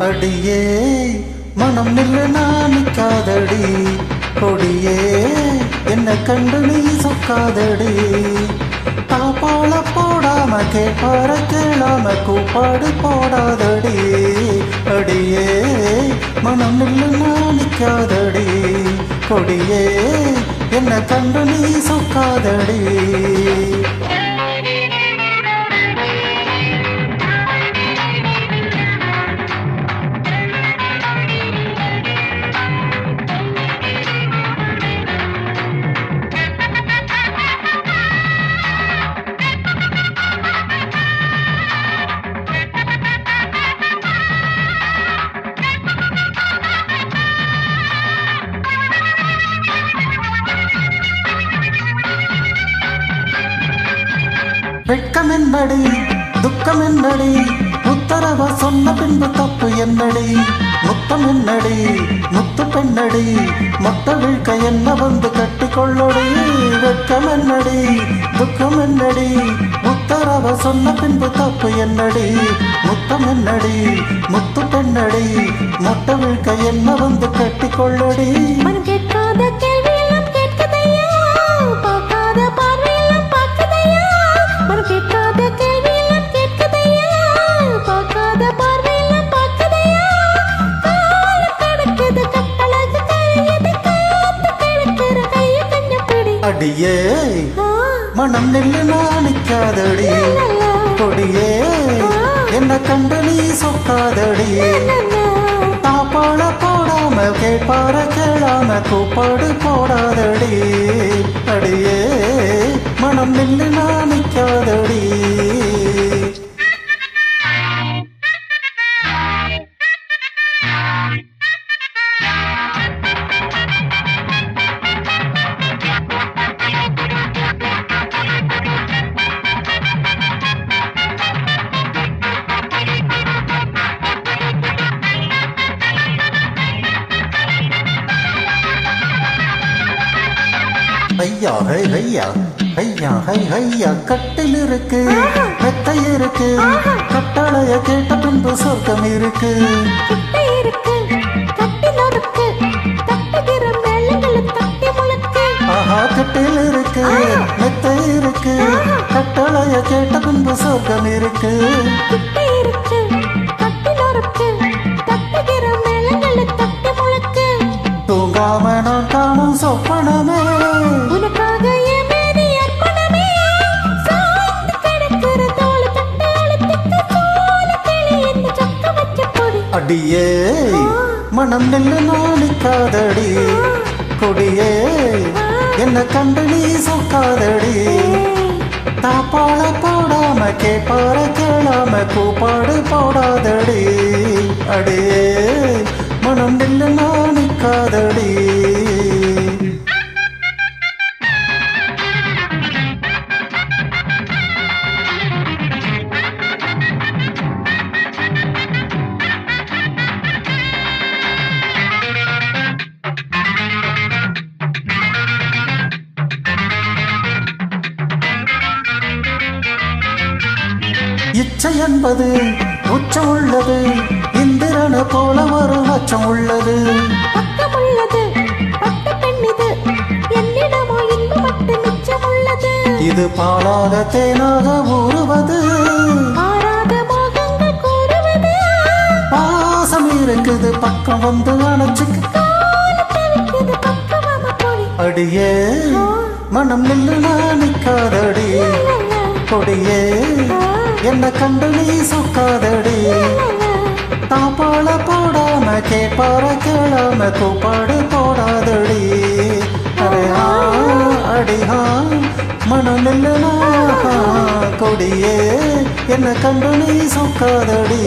அடியே மனம் நில்லு நானிக்காதடி கொடியே என்ன கண்டு நீ சொக்காதடி தாப்பால போடாம கேட்பார கேளாம கூப்பாடு போடாதடி அடியே மனம் நில்லு நானிக்காதடி கொடியே என்ன கண்டு நீ சொக்காதடி வெட்கம் என்னடி துக்கம் என்னடி உத்தரவ சொன்ன பின்பு தப்பு என்னடி முத்தம் என்னடி முத்து பெண்ணடி மொத்த வீழ்க்க என்ன வந்து கட்டிக்கொள்ளடி வெட்கம் என்னடி துக்கம் என்னடி உத்தரவ சொன்ன பின்பு தப்பு என்னடி முத்தம் என்னடி முத்து பெண்ணடி மொத்த வீழ்க்க என்ன வந்து கட்டிக்கொள்ளடி அடியே மனம் நில்லு நானிக்காதடி கொடியே என்ன கண்டு நீ சொக்காதடி தாப்பாள போடாம கேட்பார கேளாம கூப்பாடு போடாதடி அடியே மனம் நில்லு நானிக்காதடி ஐயா ஹை ஐயா ஐயா ஹை ஐயா கட்டில் இருக்கு மெத்தை இருக்கு கட்டளைய கேட்ட பின்பு சொர்க்கம் இருக்கு ஆஹா கட்டில் இருக்கு மெத்தை இருக்கு கட்டளைய கேட்ட பின்பு சொர்க்கம் இருக்கு தூங்காம நான் காணும் சொப்பனமே அடியே மனம் நில்லு நானிக்காதடி கொடியே என்ன கண்டு நீ சொக்காதடி தாப்பாள போடாம கேட்பார கேளாம கூப்பாடு போடாதடி அடியே மனம் நில்லு நானிக்காதடி இச்சை என்பது உச்சம் உள்ளது இந்திரன போல ஒரு அச்சம் உள்ளது இது பாலாக தேனாக ஊறுவது பாசம் இருக்குது பக்கம் வந்து அணைச்சுக்கு அடியே மனம் நில்லு நானிக்காதடி கொடியே என்ன கண்டு நீ சொக்காதடி தாப்பாள போடாம கேட்பார கேளாம கூப்பாடு போடாதடி அரேஹா அடிஹா மனம் நில்லுனா கொடியே என்ன கண்டு நீ சொக்காதடி